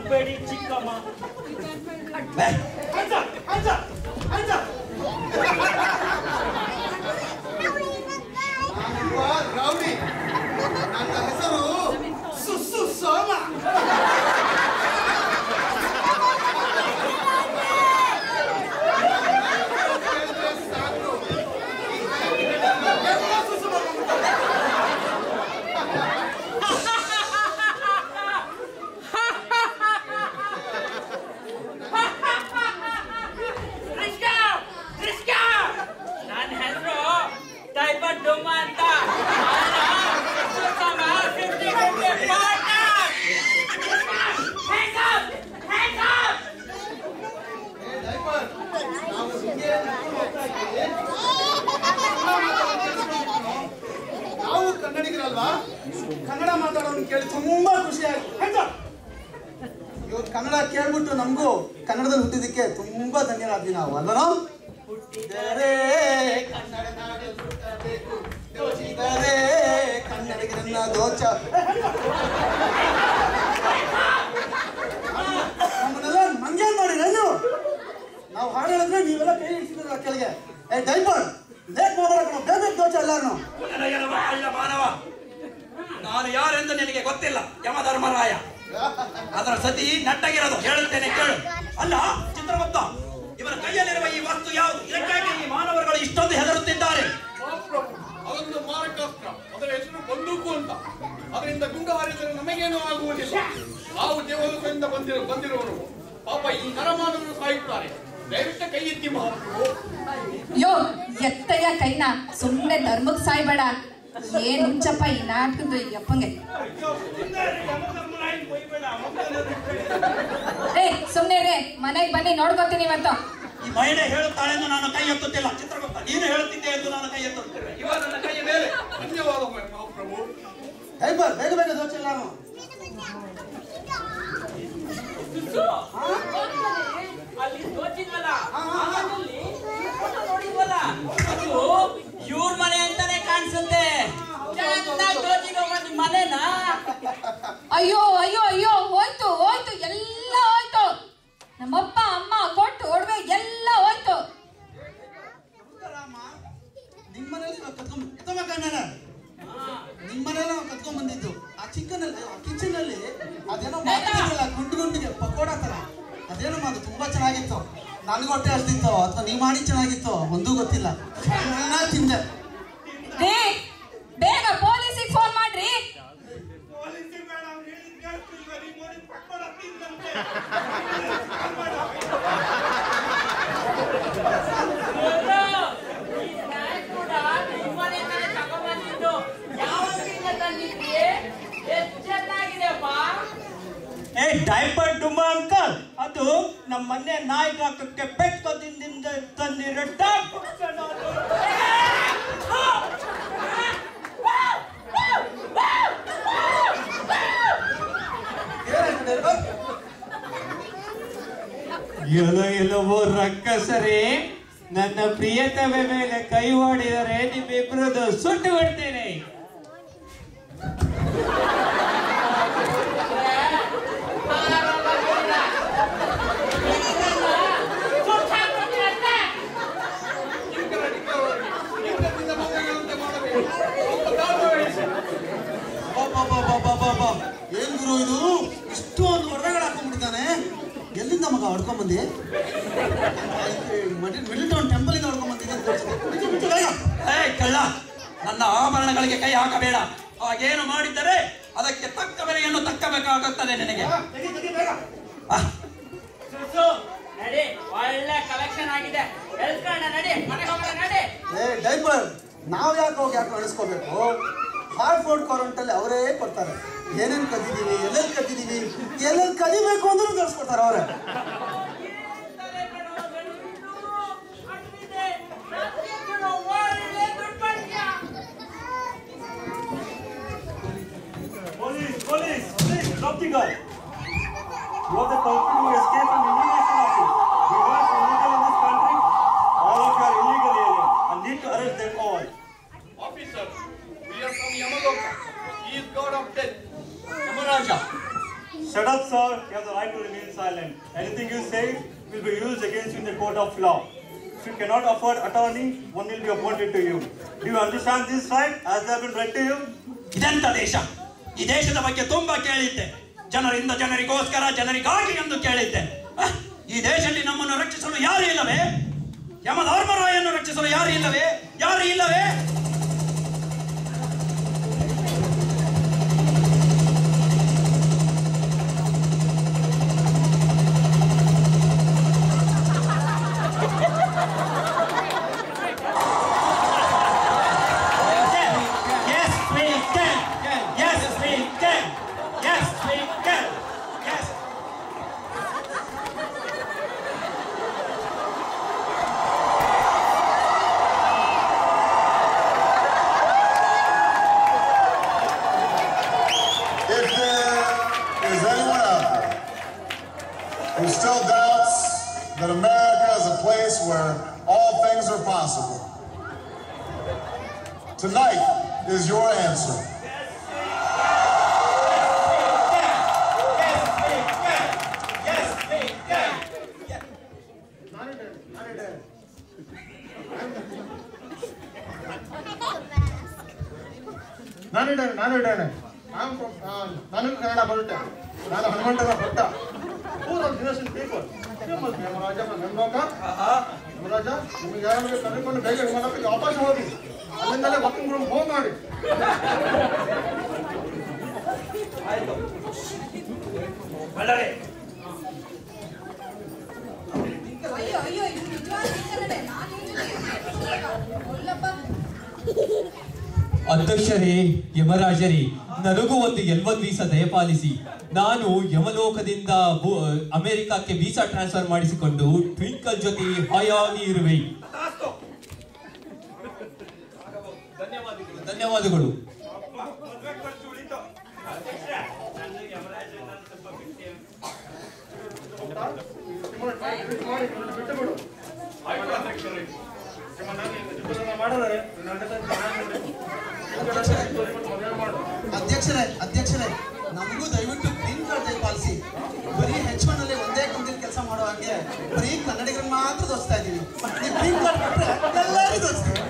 ನಗ್ಬೇಡಿ ಚಿಕ್ಕಮ್ಮ. ರೌಡಿ, ನನ್ನ ಹೆಸರು ಸುಸ್ಸು ಸೋಮ. ನಾವು ಕನ್ನಡಿಗರಲ್ವಾ? ಕನ್ನಡ ಮಾತಾಡೋನು ಕೇಳಿ ತುಂಬಾ ಖುಷಿ ಆಯ್ತು. ಇವ್ರು ಕನ್ನಡ ಕೇಳ್ಬಿಟ್ಟು ನಮಗೂ ಕನ್ನಡದಲ್ಲಿ ಹುಟ್ಟಿದಕ್ಕೆ ತುಂಬಾ ಧನ್ಯರಾದ್ವಿ ನಾವು ಅಲ್ಲನೋ. ಹುಟ್ಟಿದರೆ ಕನ್ನಡ ನಾಡು ಹುಟ್ಟಬೇಕು, ದೋಚಿದರೆ ಕನ್ನಡಿಗರನ್ನ ದೋಚ. ನಮ್ಮನ್ನೆಲ್ಲ ಮಂಗೇನ್ ಮಾಡಿರ ನೀವು? ನಾವು ಹಾಡು ಹೇಳಿದ್ರೆ ನೀವೆಲ್ಲ ಕೈ ಇಡ್ತಿದ್ರ ಕೆಳಗೆ. ಡೈಪರ್ ಲೇಟ್ ಮಾಡಬೇಡ, ಬೇಗ ದೋಚ ಎಲ್ಲಾರು. ಮಾನವ, ನಾನು ಯಾರೆಂದು ನಿನಗೆ ಗೊತ್ತಿಲ್ಲ. ಯಮಧರ್ಮರಾಯ, ಅದರ ಸತಿ ನಟ್ಟಗಿರೋದು ಹೇಳುತ್ತೇನೆ ಕೇಳು. ಅಲ್ಲ ಚಿತ್ರಗುಪ್ತ, ಇವರ ಕೈಯಲ್ಲಿರುವ ಈ ವಸ್ತು ಯಾವುದು? ಇದಕ್ಕಾಗಿ ಈ ಮಾನವರುಗಳು ಇಷ್ಟೊಂದು ಹೆದರುತ್ತಿದ್ದಾರೆ? ಅದೊಂದು ಮಾರಕಾಸ್ತ್ರ, ಅದರ ಹೆಸರು ಬಂದೂಕು ಅಂತ. ಅದರಿಂದ ಗುಂಡು ಹಾರಿದರೆ ನಮಗೇನೂ ಆಗುವುದಿಲ್ಲ. ನಾವು ದೇವಲೋಕದಿಂದ ಬಂದಿರುವವರು. ಪಾಪ ಈ ನರಮಾನವರು ಸಾಯುತ್ತಾರೆ. ದಯವಿಟ್ಟು ಕೈ ಎತ್ತಿ ಮಹಾಪ್ರಭು. ಯೋ ಎತ್ತಯ್ಯ ಕೈನ, ಸುಮ್ಮನೆ ಧರ್ಮಕ್ಕೆ ಸಾಯ್ಬೇಡ. ಏನ್ ಹುಚ್ಚಪ್ಪ ಈ ನಾಟಕದ್ದು ಯಪ್ಪಂಗೆ. ಏ ಸುಮ್ನೆ ರೇ, ಮನೆಗೆ ಬನ್ನಿ ನೋಡ್ಕೊತೀನಿ ಇವತ್ತು. ಈ ಮಹಿಳೆ ಹೇಳುತ್ತಾಳೆ ಎಂದು ನಾನು ಕೈ ಎತ್ತುತ್ತಿಲ್ಲ. ಚಿತ್ರಗುಪ್ತ, ನೀನು ಹೇಳುತ್ತಿದ್ದೆ ಎಂದು ನಾನು ಕೈ ಎತ್ತುತ್ತೇನೆ. ಇವಾಗ ನನ್ನ ಕೈಯ ಮೇಲೆ ಧನ್ಯವಾದ ಮಹಾಪ್ರಭು. ಡೈಪರ್ ಬೇಗ ಬೇಗ ದೋಚ ಎಲ್ಲಾರು. ಅಲ್ಲಿ ದೋಚಿದ್ವಲ್ಲ, ನೋಡಿದ್ವಲ್ಲ, ಅದು ಇವ್ರ ಮನೆ ಅಂತಾನೆ ಕಾಣಿಸುತ್ತೆ. ಮನೆನಾ? ಅಯ್ಯೋ ಅಯ್ಯೋ ಅಯ್ಯೋ, ಹೋಯ್ತು ಹೋಯ್ತು, ಎಲ್ಲ ಹೋಯ್ತು. ನಮ್ಮಪ್ಪ ಅಮ್ಮ ಕೊಟ್ಟು ಒಡವೆ ಎಲ್ಲ ಹೋಯ್ತು. ನಿಮ್ಮನೇಲಿ ನಾವು ಕತ್ಕೊಂಡ್ ಬಂದಿದ್ದು ಆ ಚಿಕ್ಕನಲ್ಲಿ, ಆ ಕಿಚನ್ ಅಲ್ಲಿ ಅದೇನೋ ಮಾಡಿದ್ರಲ್ಲ ಗುಂಡು ಗುಂಡಿಗೆ ಪಕೋಡ ತರ. ಅದೇನೋ ಅದು ತುಂಬಾ ಚೆನ್ನಾಗಿತ್ತು. ನನಗೆ ಹೊಟ್ಟೆ ಹಸ್ತಿತ್ತು ಅಥವಾ ನೀವ್ ಮಾಡಿ ಚೆನ್ನಾಗಿತ್ತು ಒಂದೂ ಗೊತ್ತಿಲ್ಲ. ತಿಂದೆ. ಬೇಗ ಪೊಲೀಸಿಗೆ ಫೋನ್ ಮಾಡ್ರಿ. ಏ ಡೈಪರ್ ಡುಂಬಾ ಅಂಕಲ್, ಅದು ನಮ್ಮ ಮನೆ ನಾಯಿ ಹಾಕಕ್ಕೆ ಬೆಟ್ಟದಿಂದ ತಂದಿರೋ ಎಲ್ಲವೋ ರಕ್ಕಸರೇ, ನನ್ನ ಪ್ರಿಯತಮೆ ಮೇಲೆ ಕೈ ಹೊಡೆದರೆ ನಿಮ್ಮಿಬ್ಬರದು ಸುಟ್ಟು ಬಿಡ್ತೇನೆ. ಏನ್ ಗುರು ಇದು? ಇಷ್ಟೊಂದು ಹೊರಗಡೆ ಹಾಕೊಂಡ್ಬಿಟ್ಟಿದ್ದಾನೆ. ಎಲ್ಲಿಂದ ಮಗ ಹೊಡ್ಕೊಂಡ್ ಬಂದಿ? ಮಿಡಲ್ ಟೌನ್ ಟೆಂಪಲ್ ಇಂದ ಹೊಡ್ಕೊಂಡ್ ಬಂದಿದ್ದೆ. ಕಳ್ಳ, ನನ್ನ ಆಭರಣಗಳಿಗೆ ಕೈ ಹಾಕಬೇಡ. ಹಾಗೇನು ಮಾಡಿದ್ದರೆ ಅದಕ್ಕೆ ತಕ್ಕ ಬೆಲೆಯನ್ನು ತಕ್ಕಬೇಕಾಗುತ್ತದೆ ನಿನಗೆ. ನಡಿ, ಒಳ್ಳೆ ಕಲೆಕ್ಷನ್ ಆಗಿದೆ. ಡೈಪರ್ ನಾವ್ ಯಾಕೆ ಹೋಗಿ ಯಾಕೆ ಅಳಿಸ್ಕೋಬೇಕು? ಹಾರ್ಡ್ ಫೋರ್ಡ್ ಕ್ವಾರಂಟ್ ಅಲ್ಲಿ ಅವರೇ ಕೊಡ್ತಾರೆ. ಏನೇನ್ ಕದಿದೀವಿ, ಎಲ್ಲೆಲ್ಲಿ ಕದಿಬೇಕು ಅಂದ್ರೂ ತೋರಿಸ್ಕೊಡ್ತಾರೆ ಅವರೇ. Police, stop the guy. You are the culprit who escaped from immigration office. You are illegal in this country. All of you are illegal aliens and need to arrest them all. Officer, we are from Yamaloka. He is god of death. Yamaraja. Shut up, sir. You have the right to remain silent. Anything you say will be used against you in the court of law. If you cannot afford attorney, one will be appointed to you. Do you understand this right? Has that been read to you? ಇದೆಂತ ದೇಶ? ಈ ದೇಶದ ಬಗ್ಗೆ ತುಂಬಾ ಕೇಳಿದ್ದೆ. ಜನರಿಂದ ಜನರಿಗೋಸ್ಕರ ಜನರಿಗಾಗಿ ಎಂದು ಕೇಳಿದ್ದೆ. ಈ ದೇಶದಲ್ಲಿ ನಮ್ಮನ್ನು ರಕ್ಷಿಸಲು ಯಾರು ಇಲ್ಲವೇ? ಯಮಧರ್ಮರಾಯನ್ನು ರಕ್ಷಿಸಲು ಯಾರು ಇಲ್ಲವೇ? ಯಾರು ಇಲ್ಲವೇ? Who still doubts that America is a place where all things are possible? Tonight is your answer. ನಾನಿದ್ದೇನೆ. ನನಗೆ ಕನ್ನಡ ಬರುತ್ತೆ. ನಾನು ಹನುಮಂತನ Bhatta. All of innocent people. Yamaraja Yamaraja ನಿಮಗೆ ಯಾರಾದ್ರೂ ಕರೆದುಕೊಂಡು ಬೇಗ ವಿಮಾನಕ್ಕೆ ವಾಪಸ್ ಹೋಗಿ ಅಲ್ಲಿಂದಲೇ ವರ್ಕಿಂಗ್ ರೂಮ್ ಹೋಗಿ ಮಾಡಿ. ಅಯ್ಯೋ ಅಯ್ಯೋ ಇದು ನಿಜವಾದ ಕನ್ನಡ. ಅಧ್ಯಕ್ಷರೇ, ಯಮರಾಜರೇ, ನನಗೂ ಒಂದು L1 ವೀಸಾ ದಯಪಾಲಿಸಿ. ನಾನು ಯಮಲೋಕದಿಂದ ಅಮೆರಿಕಕ್ಕೆ ವೀಸಾ ಟ್ರಾನ್ಸ್ಫರ್ ಮಾಡಿಸಿಕೊಂಡು ಟ್ವಿಂಕಲ್ ಜೊತೆ ಹಾಯಾಗಿ ಇರುವೆ. ಧನ್ಯವಾದಗಳು. ಅಧ್ಯಕ್ಷರೇ ನಮಗೂ ದಯವಿಟ್ಟು ಗ್ರೀನ್ ಕಾರ್ಡ್ ದಯಪಾಲಿಸಿ. ಬರೀ H1 ಅಲ್ಲಿ ಒಂದೇ ಕಂಪನಿ ಕೆಲಸ ಮಾಡೋ ಹಾಗೆ ಬರೀ ಕನ್ನಡಿಗರು ಮಾತ್ರ ತೋರಿಸ್ತಾ ಇದೀವಿ. ನೀವು ಗ್ರೀನ್ ಕಾರ್ಡ್ ಕೊಟ್ಟರೆ ಎಲ್ಲರಿಗೂ ತೋರಿಸ್ತೀವಿ.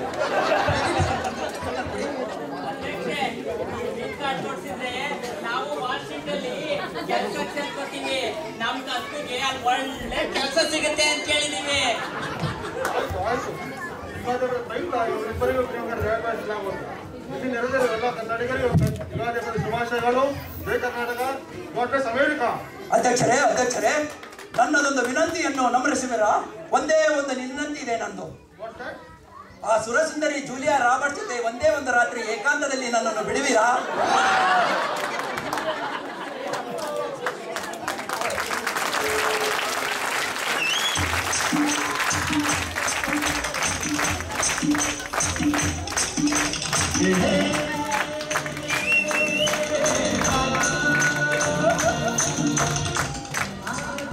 ನಾವು ವಾಷಿಂಗ್ಟನ್ ಕೆಲಸ ಕೊಡ್ತೀವಿ. ನಮ್ ಕಲ್ಪಿಗೆ ಅಲ್ಲಿ ಒಳ್ಳೆ ಕೆಲಸ ಸಿಗುತ್ತೆ ಅಂತ ಕೇಳಿದೀವಿ. ಇಲ್ಲಿ ನೆರೆದಿರೋ ಎಲ್ಲ ಕನ್ನಡಿಗರಿಗೆ ಯುಗಾದಿ ಹಬ್ಬದ ಶುಭಾಶಯಗಳು. ಜೈ ಕರ್ನಾಟಕ, ಗಾಡ್ ಬ್ಲೆಸ್ ಅಮೆರಿಕಾ. ಅಧ್ಯಕ್ಷರೇ, ನನ್ನದೊಂದು ವಿನಂತಿಯನ್ನು ನಮ್ರಿಸುವಿರಾ? ಒಂದೇ ಒಂದು ವಿನಂತಿ ಇದೆ ನಂದು. ಆ ಸುರಸುಂದರಿ ಜೂಲಿಯಾ ರಾಬರ್ಟ್ ಜೊತೆ ಒಂದೇ ಒಂದು ರಾತ್ರಿ ಏಕಾಂತದಲ್ಲಿ ನನ್ನನ್ನು ಬಿಡುವಿರಾ?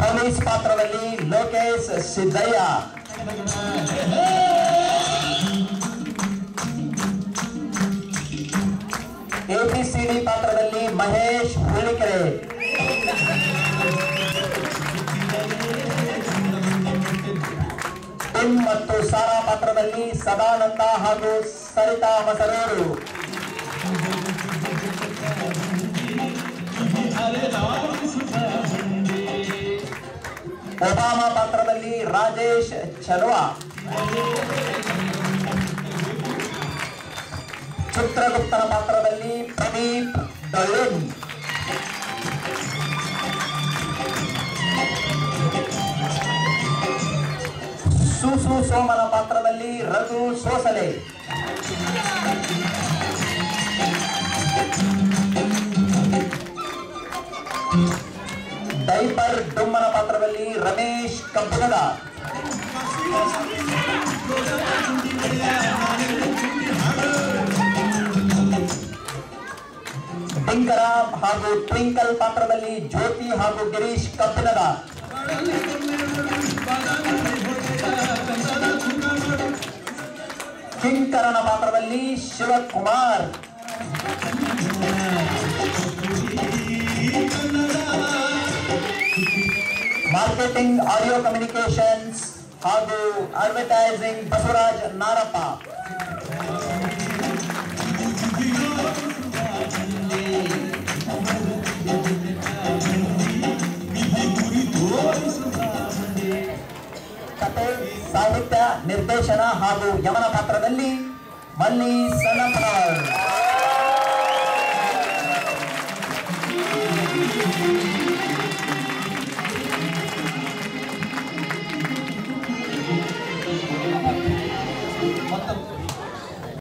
ಪೊಲೀಸ್ ಪಾತ್ರದಲ್ಲಿ ಲೋಕೇಶ್ ಸಿದ್ದಯ್ಯ, ABCD ಪಾತ್ರದಲ್ಲಿ ಮಹೇಶ್ ಹುಳಿಕೆರೆ, ಟಿಮ್ ಮತ್ತು ಸಾರಾ ಪಾತ್ರದಲ್ಲಿ ಸದಾನಂದ ಹಾಗೂ ಸರಿತಾ ಮಸರೂರು, ಒಬಾಮಾ ಪಾತ್ರದಲ್ಲಿ ರಾಜೇಶ್ ಚಲವಾ, ಚಿತ್ರಗುಪ್ತನ ಪಾತ್ರದಲ್ಲಿ ಪ್ರದೀಪ್ ಡೊಳ್ಳಿನ್, ಸುಸು ಸೋಮನ ಪಾತ್ರದಲ್ಲಿ ರಘು ಸೋಸಲೆ, ಡೈಪರ್ ಡುಮ್ಮನ ಪಾತ್ರದಲ್ಲಿ ರಮೇಶ್ ಕಬ್ಬುಗದ, ಡಿಂಕರ ಹಾಗೂ ಟ್ವಿಂಕಲ್ ಪಾತ್ರದಲ್ಲಿ ಜ್ಯೋತಿ ಹಾಗೂ ಗಿರೀಶ್ ಕಬ್ಬಿಣದ, ಕಿಂಕರನ ಪಾತ್ರದಲ್ಲಿ ಶಿವಕುಮಾರ್, ಮಾರ್ಕೆಟಿಂಗ್ ಆಡಿಯೋ ಕಮ್ಯುನಿಕೇಶನ್ಸ್ ಹಾಗೂ ಅಡ್ವರ್ಟೈಸಿಂಗ್ ಬಸವರಾಜ್ ನಾರಪ್ಪ. ಕಥೆ, ಸಾಹಿತ್ಯ, ನಿರ್ದೇಶನ ಹಾಗೂ ಯಮನ ಪಾತ್ರದಲ್ಲಿ ಮಲ್ಲಿ ಸಣ್ಣಪ್ಪನವರ್.